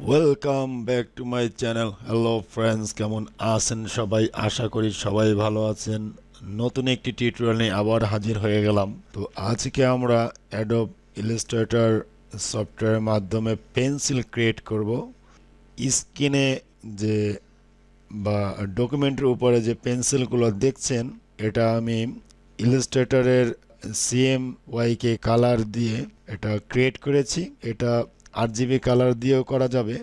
Welcome back to my channel. Hello friends, কেমন আছেন সবাই? আশা করি সবাই ভালো আছেন। নতুন একটি টিউটোরিয়াল নিয়ে আবার হাজির হয়ে গেলাম। তো আজকে আমরা অ্যাডোব ইলাস্ট্রেটর সফটওয়্যারের মাধ্যমে পেন্সিল ক্রিয়েট করব। স্ক্রিনে যে বা ডকুমেন্টের উপরে যে পেন্সিলগুলো দেখছেন, এটা আমি ইলাস্ট্রেটরের CMYK কালার দিয়ে এটা ক্রিয়েট করেছি। এটা RGB কালার দিয়েও করা যাবে।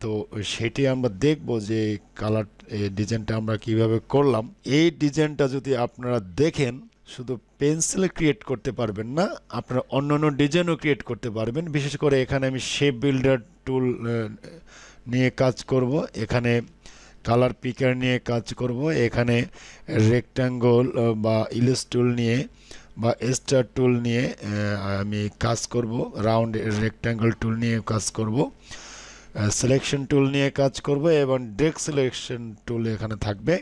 তো সেটি আমরা দেখব যে কালার ডিজাইনটা আমরা কিভাবে করলাম। এই ডিজাইনটা যদি আপনারা দেখেন, শুধু পেন্সিলে ক্রিয়েট করতে পারবেন না, আপনারা অন্যান্য ডিজাইনও ক্রিয়েট করতে পারবেন। বিশেষ করে এখানে আমি শেপ বিল্ডার টুল নিয়ে কাজ করব, এখানে কালার পিকার নিয়ে কাজ করব, এখানে রেক্ট্যাঙ্গল বা ইলিপস টুল নিয়ে বা স্টার টুল নিয়ে আমি কাজ করব, রাউন্ড রেক্ট্যাঙ্গল টুল নিয়ে কাজ করব, সিলেকশন টুল নিয়ে কাজ করব এবং ডেক সিলেকশন টুল এখানে থাকবে।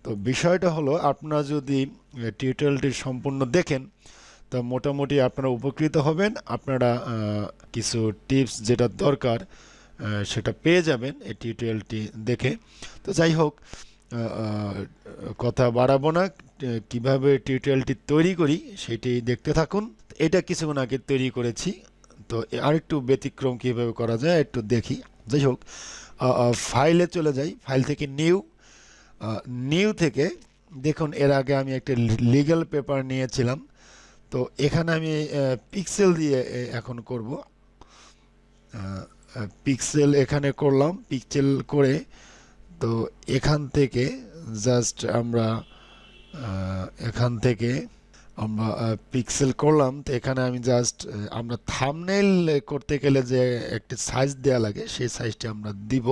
তো বিষয়টা হলো, আপনারা যদি টিউটোরিয়ালটি সম্পূর্ণ দেখেন তো মোটামুটি আপনারা উপকৃত হবেন। আপনারা কিছু টিপস যেটা দরকার সেটা পেয়ে যাবেন এই টিউটোরিয়ালটি দেখে। তো যাই হোক, কথা বাড়াবো না, কিভাবে টিউটোরিয়ালটি তৈরি করি সেটি দেখতে থাকুন। এটা কিছুক্ষণ আগে তৈরি করেছি, তো আরেকটু ব্যতিক্রম কিভাবে করা যায় একটু দেখি। যাই হোক, ফাইলে চলে যাই। ফাইল থেকে নিউ থেকে দেখুন, এর আগে আমি একটা লিগ্যাল পেপার নিয়েছিলাম। তো এখানে আমি পিক্সেল দিয়ে এখন করব। পিক্সেল এখানে করলাম, পিক্সেল করে তো এখান থেকে জাস্ট আমরা পিক্সেল করলাম। তো এখানে আমি জাস্ট আমরা থাম্বনেইল করতে গেলে যে একটি সাইজ দেওয়া লাগে, সেই সাইজটি আমরা দিব।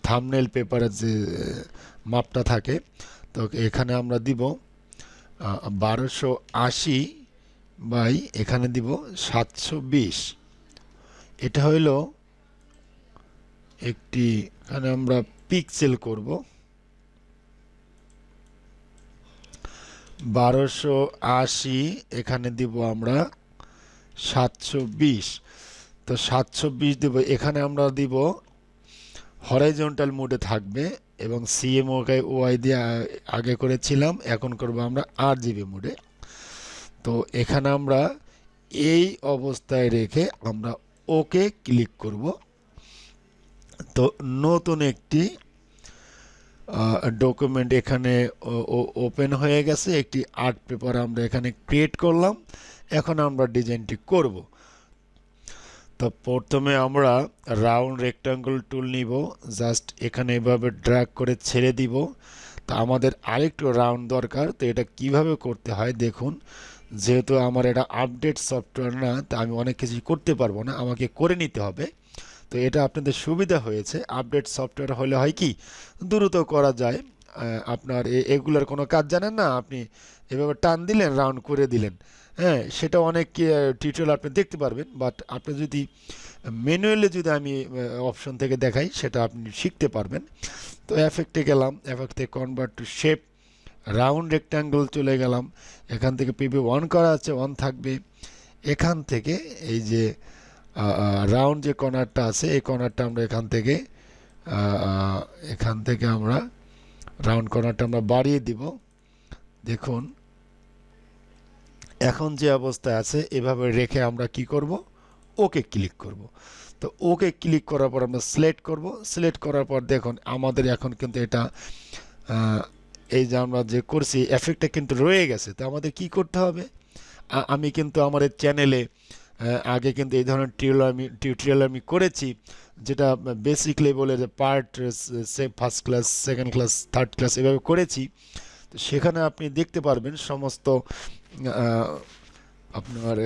থাম্বনেইল পেপারের যে মাপটা থাকে, তো এখানে আমরা দিব 1280 বাই এখানে দিব 720। এটা হইল একটি, এখানে আমরা পিক্সেল করব 1280, এখানে দিব আমরা 720। তো 720 দেব, এখানে আমরা দিব হরাইজন্টাল মোডে থাকবে এবং CMYK দিয়ে আগে করেছিলাম, এখন করব আমরা RGB মোডে। তো এখানে আমরা এই অবস্থায় রেখে আমরা ওকে ক্লিক করব। তো নতুন একটি ডকুমেন্ট এখানে ওপেন হয়ে গেছে। একটি আর্ট পেপার আমরা এখানে ক্রিয়েট করলাম। এখন আমরা ডিজাইনটি করব। তো প্রথমে আমরা রাউন্ড রেক্ট্যাঙ্গল টুল নিব, জাস্ট এখানে এভাবে ড্র্যাগ করে ছেড়ে দিব। তো আমাদের আরেকটু রাউন্ড দরকার। তো এটা কিভাবে করতে হয় দেখুন। যেহেতু আমার এটা আপডেট সফটওয়্যার না, তা আমি অনেক কিছু করতে পারবো না, আমাকে করে নিতে হবে। তো এটা আপনাদের সুবিধা হয়েছে, আপডেট সফটওয়্যার হলে হয় কি দ্রুত করা যায়। আপনার এগুলোর কোনো কাজ জানেন না, আপনি এভাবে টান দিলেন, রাউন্ড করে দিলেন, হ্যাঁ, সেটা অনেক টিউটোরিয়াল আপনি দেখতে পারবেন। বাট আপনি যদি ম্যানুয়ালি যদি আমি অপশন থেকে দেখাই, সেটা আপনি শিখতে পারবেন। তো এফেক্টে গেলাম, এফেক্ট থেকে convert to shape, round rectangle চলে গেলাম। এখান থেকে PB1 করা আছে, 1 থাকবে। এখান থেকে এই যে রাউন্ড যে কর্নারটা আছে, এই কর্নারটা আমরা এখান থেকে আমরা রাউন্ড কর্নারটা আমরা বাড়িয়ে দিব। দেখুন এখন যে অবস্থায় আছে, এভাবে রেখে আমরা কি করব, ওকে ক্লিক করব। তো ওকে ক্লিক করার পর আমরা সিলেক্ট করব। সিলেক্ট করার পর দেখুন আমাদের এখন কিন্তু এটা এই যে আমরা যে করছি এফেক্টটা কিন্তু রয়ে গেছে। তো আমাদের কি করতে হবে, আমি কিন্তু আমার চ্যানেলে আগে কিন্তু এই ধরনের টিউটোরিয়াল আমি করেছি, যেটা বেসিক লেভেলের part, first class, second class, third class এভাবে করেছি। তো সেখানে আপনি দেখতে পারবেন সমস্ত আপনার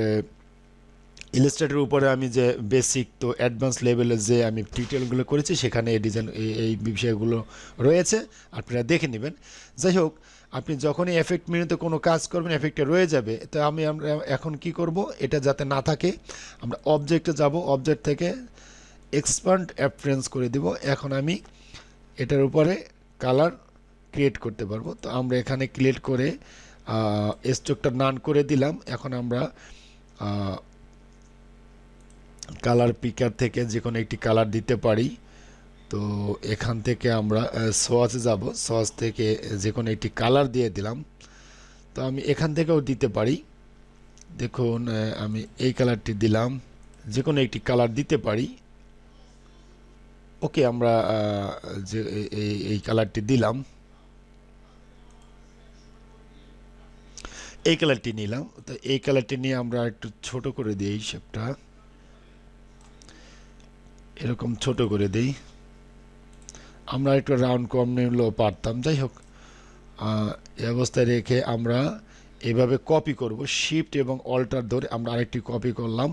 ইলাস্ট্রেটরের উপরে আমি যে বেসিক তো অ্যাডভান্স লেভেলের যে আমি টিউটোরিয়ালগুলো করেছি, সেখানে এই ডিজাইন এই বিষয়গুলো রয়েছে, আপনারা দেখে নেবেন। যাই হোক, আপনি যখনই এফেক্ট মেনুতে কোনো কাজ করবেন, এফেক্টে রয়ে যাবে। তো আমরা এখন কি করব, এটা যাতে না থাকে, আমরা অবজেক্টে যাব, অবজেক্ট থেকে এক্সপান্ড অ্যাপারেন্স করে দিব। এখন আমি এটার উপরে কালার ক্রিয়েট করতে পারবো। তো আমরা এখানে ক্রিয়েট করে স্ট্রোকটা নান করে দিলাম। এখন আমরা কালার পিকার থেকে যে কোনো একটি কালার দিতে পারি। তো এখান থেকে আমরা সোয়াচে যাব, সোয়াচ থেকে যে কোনো একটি কালার দিয়ে দিলাম। তো আমি এখান থেকেও দিতে পারি। দেখুন আমি এই কালারটি দিলাম, যে কোনো একটি কালার দিতে পারি। ওকে, আমরা যে এই কালারটি দিলাম, এই কালারটি নিলাম। তো এই কালারটি নিয়ে আমরা একটু ছোট করে দিই, এই শেপটা এরকম ছোট করে দিই। আমরা একটু রাউন্ড কম নিলেও পারতাম, যাই হোক এই অবস্থায় রেখে আমরা এভাবে কপি করব। শিফট এবং অল্টার ধরে আমরা আরেকটি কপি করলাম।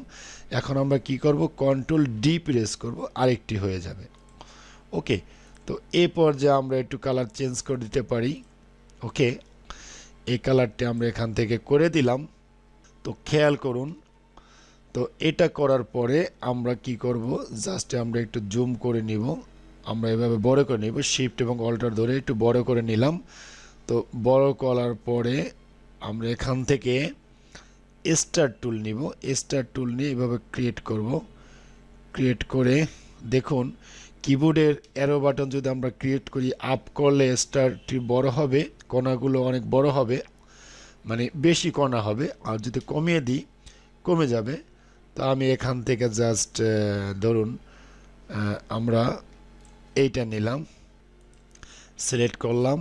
এখন আমরা কি করব, কন্ট্রোল ডি প্রেস করব, আরেকটি হয়ে যাবে। ওকে, তো এই পর্যায়ে আমরা একটু কালার চেঞ্জ করে দিতে পারি। ওকে, এই কালারটি আমরা এখান থেকে করে দিলাম। তো খেয়াল করুন, তো এটা করার পরে আমরা কি করব, জাস্ট আমরা একটু জুম করে নিব, আমরা এভাবে বড় করে নিব। শিফট এবং অল্টার ধরে একটু বড় করে নিলাম। তো বড় করার পরে আমরা এখান থেকে স্টার টুল নিব। স্টার টুল নিয়ে এভাবে ক্রিয়েট করব। ক্রিয়েট করে দেখুন কিবোর্ডের অ্যারো বাটন যদি আমরা ক্রিয়েট করি, আপ করলে স্টারটি বড় হবে, কণাগুলো অনেক বড় হবে, মানে বেশি কণা হবে। আর যদি কমিয়ে দিই কমে যাবে। তো আমি এখান থেকে জাস্ট ধরুন আমরা এইটা নিলাম, সিলেক্ট করলাম,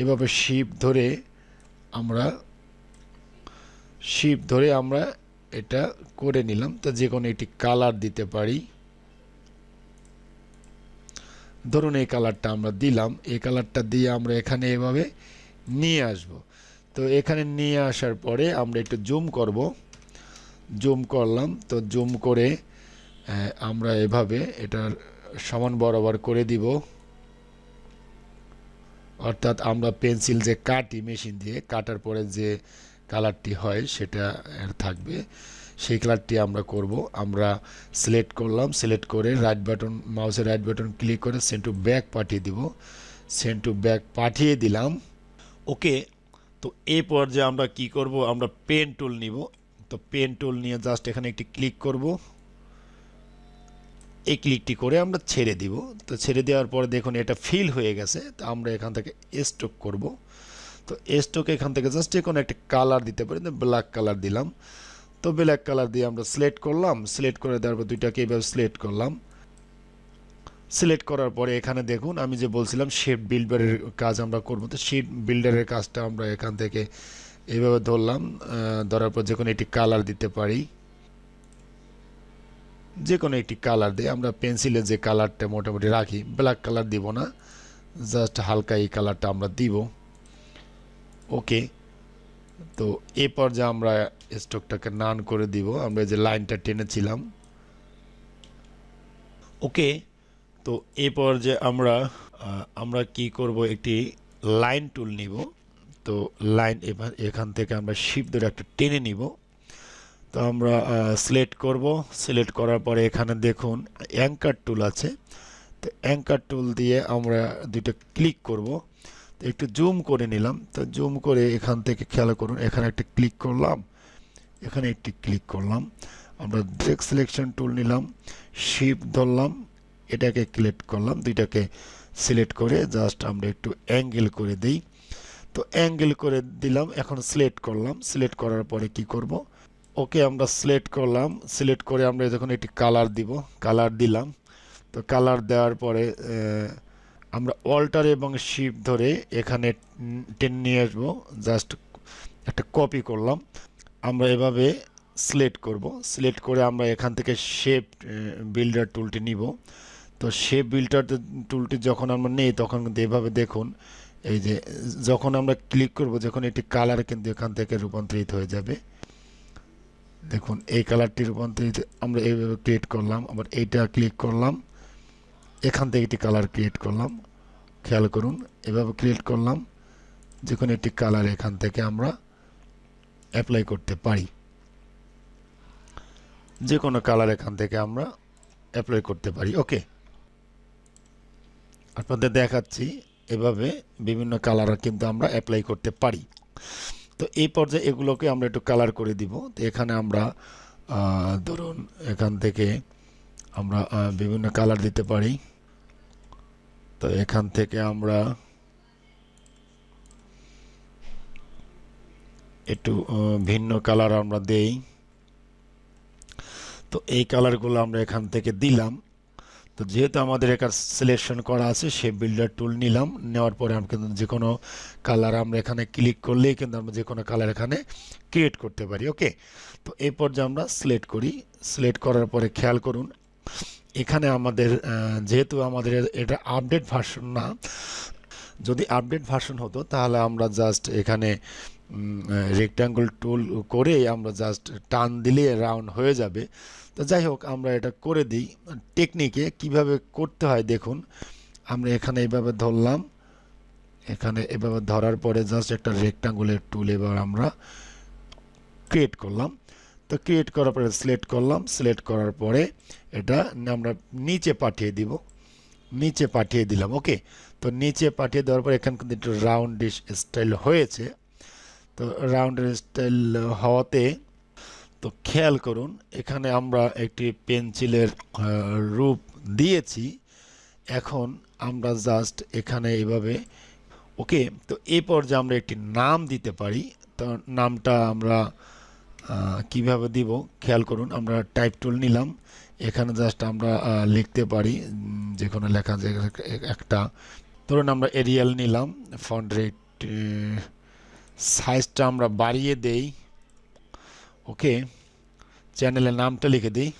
এভাবে শিফট ধরে আমরা এটা করে নিলাম। তো যে কোনো একটি কালার দিতে পারি। ধরুন এই কালারটা আমরা দিলাম, এই কালারটা দিয়ে আমরা এখানে এভাবে নিয়ে আসব। তো এখানে নিয়ে আসার পরে আমরা একটু জুম করব, জুম করলাম। তো জুম করে আমরা এভাবে এটার সমান বরাবর করে দিব। অর্থাৎ আমরা পেন্সিল যে কাটি মেশিন দিয়ে, কাটার পরে যে কালারটি হয় সেটা থাকবে, সেই কালারটি আমরা করব। আমরা সিলেক্ট করলাম, সিলেক্ট করে রাইট বাটন, মাউসের রাইট বাটন ক্লিক করে সেন্ড টু ব্যাক পাঠিয়ে দিব। সেন্ড টু ব্যাক পাঠিয়ে দিলাম। ওকে, তো এই পর্যায়ে আমরা কি করব, আমরা পেন টুল নিব। তো পেন টুল নিয়ে জাস্ট এখানে একটি ক্লিক করব, এই ক্লিকটি করে আমরা ছেড়ে দিব। তো ছেড়ে দেওয়ার পরে দেখুন এটা ফিল হয়ে গেছে। তো আমরা এখান থেকে স্ট্রোক করব। তো স্ট্রোক এখান থেকে জাস্ট কোনো একটা কালার দিতে পারি, ব্ল্যাক কালার দিলাম। তো ব্ল্যাক কালার দিয়ে আমরা সিলেক্ট করলাম, সিলেক্ট করে দেওয়ার পর দুইটাকে এইভাবে সিলেক্ট করলাম। সিলেক্ট করার পরে এখানে দেখুন আমি যে বলছিলাম শেপ বিল্ডারের কাজ আমরা করব। তো শেপ বিল্ডারের কাজটা আমরা এখান থেকে এইভাবে ধরলাম, ধরার পর যে কোনো একটি কালার দিতে পারি, যে কোনো একটি কালার দিয়ে আমরা পেন্সিলে যে কালারটা মোটামুটি রাখি, ব্ল্যাক কালার দিব না, জাস্ট হালকা এই কালারটা আমরা দিব। ওকে, তো এই পর্যায়ে আমরা স্ট্রোকটাকে নান করে দিব, আমরা যে লাইনটা টেনেছিলাম। ওকে, তো এই পর্যায়ে আমরা কি করব, একটি লাইন টুল নিব। তো লাইন এখান থেকে আমরা শিফট ধরে একটা টেনে নিব। তো আমরা সিলেক্ট করব, সিলেক্ট করার পরে এখানে দেখুন অ্যাঙ্কার টুল আছে। তো অ্যাঙ্কার টুল দিয়ে আমরা দুইটা ক্লিক করব। তো একটু জুম করে নিলাম। তো জুম করে এখান থেকে খেয়াল করুন এখানে একটা ক্লিক করলাম, এখানে একটি ক্লিক করলাম। আমরা ডিরেক্ট সিলেকশন টুল নিলাম, শিফট ধরলাম, এটাকে সিলেক্ট করলাম, দুইটাকে সিলেক্ট করে জাস্ট আমরা একটু অ্যাঙ্গেল করে দিই। তো অ্যাঙ্গেল করে দিলাম। এখন সিলেক্ট করলাম, সিলেক্ট করার পরে কি করব, ওকে আমরা সিলেক্ট করলাম, সিলেক্ট করে আমরা যখন একটি কালার দিব, কালার দিলাম। তো কালার দেওয়ার পরে আমরা অল্টার এবং শিফট ধরে এখানে টেনে নিয়ে আসবো, জাস্ট একটা কপি করলাম। আমরা এভাবে সিলেক্ট করব, সিলেক্ট করে আমরা এখান থেকে শেপ বিল্ডার টুলটি নিব। তো শেপ বিল্ডার টুলটি যখন আমরা নেই তখন কিন্তু এভাবে দেখুন, এই যে যখন আমরা ক্লিক করব, যখন একটি কালার কিন্তু এখান থেকে রূপান্তরিত হয়ে যাবে। দেখুন এই কালারটি রূপান্তরিত আমরা এইভাবে ক্রিয়েট করলাম, আবার এইটা ক্লিক করলাম, এখান থেকে একটি কালার ক্রিয়েট করলাম, খেয়াল করুন এভাবে ক্রিয়েট করলাম। যে কোনো একটি কালার এখান থেকে আমরা অ্যাপ্লাই করতে পারি, যে কোনো কালার এখান থেকে আমরা অ্যাপ্লাই করতে পারি। ওকে, আপনাদের দেখাচ্ছি এভাবে বিভিন্ন কালার কিন্তু আমরা অ্যাপ্লাই করতে পারি। তো এই পর্যায়ে এগুলোকে আমরা একটু কালার করে দিব। তো এখানে আমরা ধরুন এখান থেকে আমরা বিভিন্ন কালার দিতে পারি। তো এখান থেকে আমরা একটু ভিন্ন কালার আমরা দেই। তো এই কালারগুলো আমরা এখান থেকে দিলাম। তো যেহেতু আমাদের এখানে সিলেকশন করা আছে, শেপ বিল্ডার টুল নিলাম, নেওয়ার পরে আমরা কিন্তু যে কোনো কালার আমরা এখানে ক্লিক করলেই কিন্তু আমরা যে কোনো কালার এখানে ক্রিয়েট করতে পারি। ওকে, তো এই পর্যায়ে আমরা সিলেক্ট করি। সিলেক্ট করার পরে খেয়াল করুন এখানে আমাদের যেহেতু আমাদের এটা আপডেট ভার্সন না, যদি আপডেট ভার্সন হতো তাহলে আমরা জাস্ট এখানে রেক্ট্যাঙ্গল টুল করে আমরা জাস্ট টান দিলে রাউন্ড হয়ে যাবে। তো যাই হোক, আমরা এটা করে দিই। টেকনিকে কিভাবে করতে হয় দেখুন, আমরা এখানে এইভাবে ধরলাম, এখানে এভাবে ধরার পরে জাস্ট একটা রেক্ট্যাঙ্গুলার টুল এবার আমরা ক্রিয়েট করলাম। তো ক্রিয়েট করার পরে সিলেক্ট করলাম। সিলেক্ট করার পরে এটা আমরা নিচে পাঠিয়ে দিব, নিচে পাঠিয়ে দিলাম। ওকে, তো নিচে পাঠিয়ে দেওয়ার পর এখানে কিন্তু একটু রাউন্ডিশ স্টাইল হয়েছে। তো রাউন্ডের স্টাইল হওয়াতে তো খেয়াল করুন এখানে আমরা একটি পেন্সিলের রূপ দিয়েছি। এখন আমরা জাস্ট এখানে এইভাবে, ওকে, তো এই পর্যায়ে আমরা একটি নাম দিতে পারি। তো নামটা আমরা কিভাবে দিব খেয়াল করুন, আমরা টাইপ টুল নিলাম, এখানে জাস্ট আমরা লিখতে পারি যে কোনো লেখা, যে একটা ধরুন আমরা এরিয়াল নিলাম, ফন্ট রেট সাইজটা আমরা বাড়িয়ে দেই। ওকে, চ্যানেলের নামটা লিখে দিই।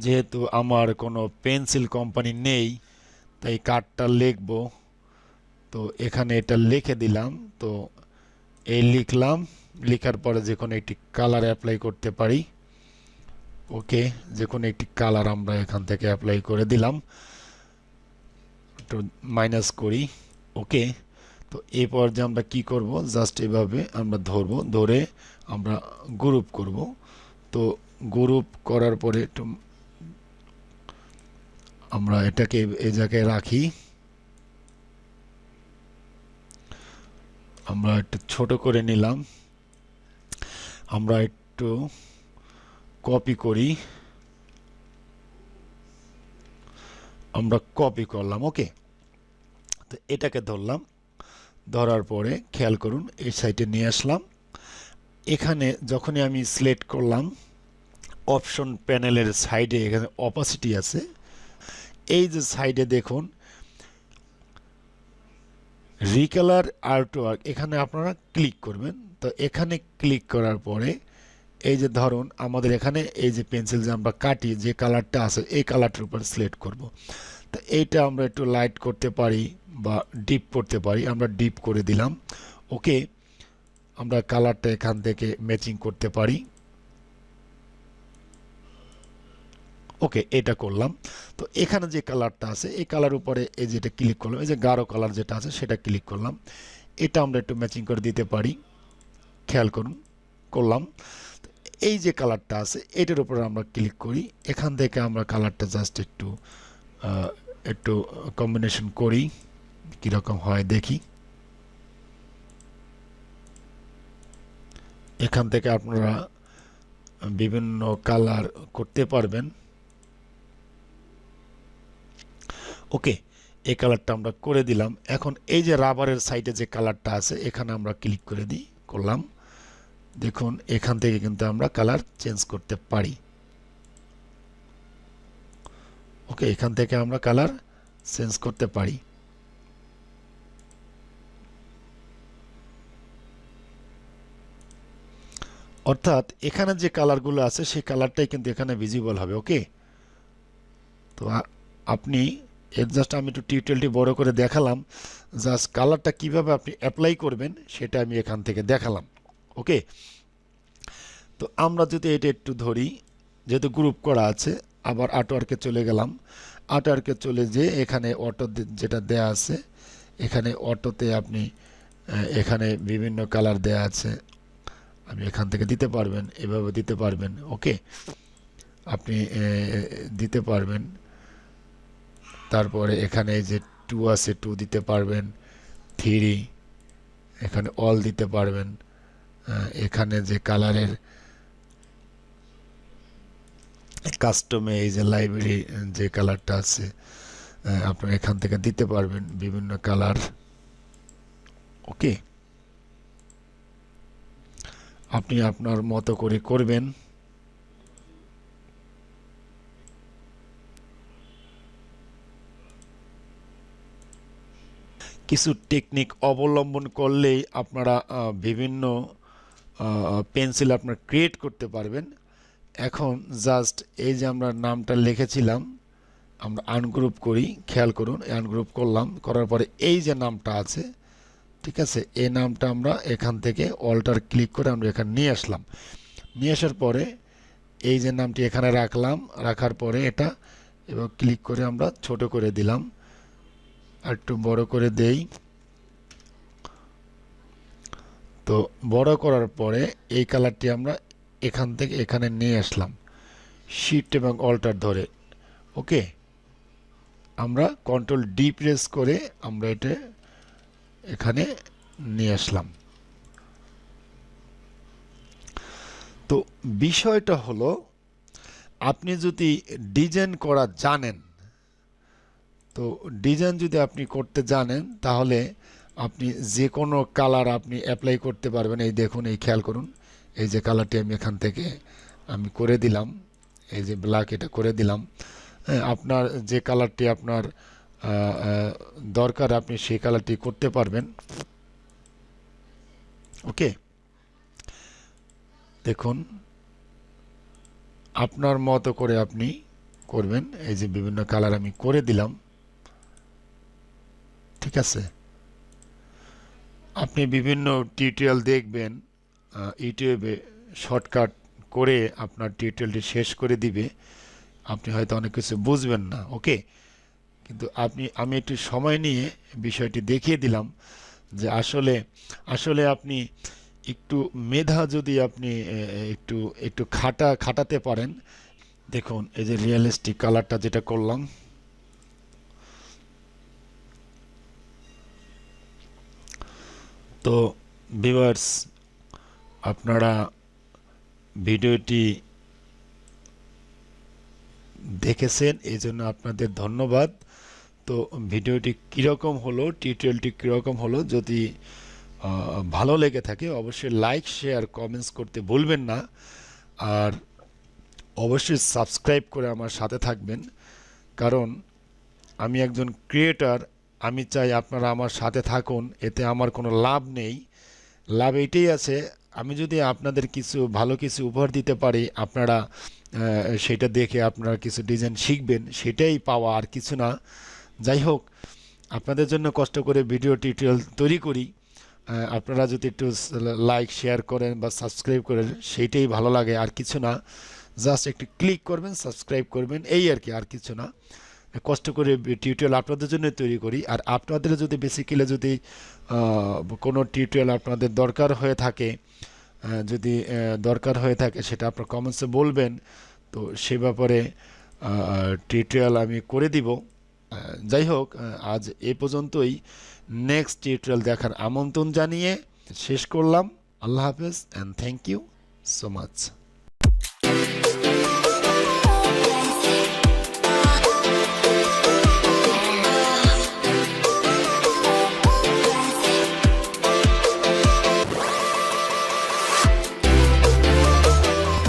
যেহেতু আমার কোনো পেন্সিল কোম্পানি নেই তাই কার্ডটা লিখব, তো এখানে এটা লিখে দিলাম। তো এই লিখলাম, লেখার পরে যে কোনো একটি কালার অ্যাপ্লাই করতে পারি। ওকে, যে কোনো একটি কালার আমরা এখান থেকে অ্যাপ্লাই করে দিলাম, একটু মাইনাস করি। ওকে, তো এই পর্যায়ে আমরা কি করব, জাস্ট এভাবে আমরা ধরবো, ধরে আমরা গ্রুপ করব। তো গ্রুপ করার পরে একটু আমরা এটাকে এই জায়গায় রাখি, আমরা একটু ছোট করে নিলাম, আমরা একটু কপি করি, আমরা কপি করলাম। ওকে, তো এটাকে ধরলাম, ধরার পরে খেয়াল করুন এই সাইডে নিয়ে আসলাম। এখানে যখনই আমি সিলেক্ট করলাম, অপশন প্যানেলের সাইডে এখানে অপাসিটি আছে, এই যে সাইডে দেখুন রিকালার আর্টওয়ার্ক, এখানে আপনারা ক্লিক করবেন। তো এখানে ক্লিক করার পরে এই যে ধরুন আমাদের এখানে এই যে পেন্সিল যে আমরা কাটি, যে কালারটা আছে এই কালারটার উপর সিলেক্ট করব। তো এইটা আমরা একটু লাইট করতে পারি বা ডিপ করতে পারি, আমরা ডিপ করে দিলাম। ওকে, আমরা কালারটা এখান থেকে ম্যাচিং করতে পারি। ওকে, এটা করলাম। তো এখানে যে কালারটা আছে এই কালার উপরে এই যেটা ক্লিক করলাম, এই যে গাঢ় কালার যেটা আছে সেটা ক্লিক করলাম, এটা আমরা একটু ম্যাচিং করে দিতে পারি। খেয়াল করুন, করলাম। এই যে কালারটা আছে এটার উপরে আমরা ক্লিক করি, এখান থেকে আমরা কালারটা জাস্ট একটু একটু কম্বিনেশন করি, কীরকম হয় দেখি। এখান থেকে আপনারা বিভিন্ন কালার করতে পারবেন। ওকে, এই কালারটা আমরা করে দিলাম। এখন এই যে রাবারের সাইডে যে কালারটা আছে এখানে আমরা ক্লিক করে দিই, করলাম। দেখুন এখান থেকে কিন্তু আমরা কালার চেঞ্জ করতে পারি। ওকে, এখান থেকে আমরা কালার চেঞ্জ করতে পারি। অর্থাৎ এখানে যে কালারগুলো আছে সেই কালারটাই কিন্তু এখানে ভিজিবল হবে। ওকে, তো আপনি এর জাস্ট আমি একটু টিউটোরিয়ালটি বড় করে দেখালাম, জাস্ট কালারটা কিভাবে আপনি অ্যাপ্লাই করবেন সেটা আমি এখান থেকে দেখালাম। ওকে, তো আমরা যদি এটা একটু ধরি, যেহেতু গ্রুপ করা আছে, আবার আর্টওয়ার্কে চলে গেলাম। আর্টওয়ার্কে চলে যেয়ে এখানে অটো যেটা দেয়া আছে, এখানে অটোতে আপনি এখানে বিভিন্ন কালার দেয়া আছে, আপনি এখান থেকে দিতে পারবেন, এভাবে দিতে পারবেন। ওকে, আপনি দিতে পারবেন। তারপরে এখানে যে 2 আছে 2 দিতে পারবেন, 3, এখানে অল দিতে পারবেন। এখানে যে কালারের কাস্টমে এই যে লাইব্রেরি যে কালারটা আছে আপনারা এখান থেকে দিতে পারবেন বিভিন্ন কালার। ওকে, আপনি আপনার মতো করে করবেন। কিছু টেকনিক অবলম্বন করলেই আপনারা বিভিন্ন পেন্সিল আপনার ক্রিয়েট করতে পারবেন। এখন জাস্ট এই যে আমরা নামটা লিখেছিলাম, আমরা আনগ্রুপ করি, খেয়াল করুন, আনগ্রুপ করলাম, করার পরে এই যে নামটা আছে, ঠিক আছে, এই নামটা আমরা এখান থেকে অল্টার ক্লিক করে আমরা এখানে নিয়ে আসলাম। নিয়ে আসার পরে এই যে নামটি এখানে রাখলাম, রাখার পরে এটা এবার ক্লিক করে আমরা ছোট করে দিলাম, আর একটু বড় করে দেই। তো বড় করার পরে এই কালারটি আমরা এখান থেকে এখানে নিয়ে আসলাম, শিফট এবং অল্টার ধরে। ওকে, আমরা কন্ট্রোল ডি প্রেস করে আমরা এটা এখানে নিয়ে আসলাম। তো বিষয়টা হলো, আপনি যদি ডিজাইন করা জানেন, তো ডিজাইন যদি আপনি করতে জানেন তাহলে আপনি যে কোনো কালার আপনি অ্যাপ্লাই করতে পারবেন। এই দেখুন, এই খেয়াল করুন, এই যে কালারটি আমি এখান থেকে আমি করে দিলাম, এই যে ব্ল্যাক, এটা করে দিলাম। হ্যাঁ, আপনার যে কালারটি আপনার দরকার আপনি সেই কালারটি করতে পারবেন। ওকে, দেখুন আপনার মতো করে আপনি করবেন। এই যে বিভিন্ন কালার আমি করে দিলাম, ঠিক আছে। আপনি বিভিন্ন টিউটোরিয়াল দেখবেন ইউটিউবে, শর্টকাট করে আপনার টিউটোরিয়ালটি শেষ করে দিবে, আপনি হয়তো অনেক কিছু বুঝবেন না। ওকে, কিন্তু আমি একটু সময় নিয়ে বিষয়টি দেখিয়ে দিলাম যে আসলে আপনি একটু মেধা যদি আপনি একটু একটু খাটাতে পারেন। দেখুন এই যে রিয়েলিস্টিক কালারটা যেটা করলাম, তো ভিউয়ার্স আপনারা ভিডিওটি দেখেছেন, এই জন্য আপনাদের ধন্যবাদ। তো ভিডিওটি কীরকম হলো, টিউটোরিয়ালটি কীরকম হলো, যদি ভালো লেগে থাকে অবশ্যই লাইক, শেয়ার, কমেন্টস করতে ভুলবেন না। আর অবশ্যই সাবস্ক্রাইব করে আমার সাথে থাকবেন, কারণ আমি একজন ক্রিয়েটর, আমি চাই আপনারা আমার সাথে থাকুন। এতে আমার কোনো লাভ নেই, লাভ এইটাই আছে, আমি যদি আপনাদের কিছু ভালো কিছু উপহার দিতে পারি, আপনারা সেটা দেখে আপনারা কিছু ডিজাইন শিখবেন, সেটাই পাওয়া, আর কিছু না। যাই হোক, আপনাদের জন্য কষ্ট করে ভিডিও টিউটোরিয়াল তৈরি করি, আপনারা যদি একটু লাইক, শেয়ার করেন বা সাবস্ক্রাইব করেন, সেইটাই ভালো লাগে, আর কিছু না। জাস্ট একটু ক্লিক করবেন, সাবস্ক্রাইব করবেন, এই আর কি, আর কিছু না। কষ্ট করে টিউটোরিয়াল আপনাদের জন্য তৈরি করি। আর আপনাদের যদি বেসিক্যালি যদি কোনো টিউটোরিয়াল আপনাদের দরকার হয়ে থাকে, সেটা আপনার কমেন্টসে বলবেন, তো সে ব্যাপারে টিউটোরিয়াল আমি করে দিব। যাই হোক, আজ এ পর্যন্তই। নেক্সট টিউটোরিয়াল দেখার আমন্ত্রণ জানিয়ে শেষ করলাম। আল্লাহ হাফেজ and thank you so much.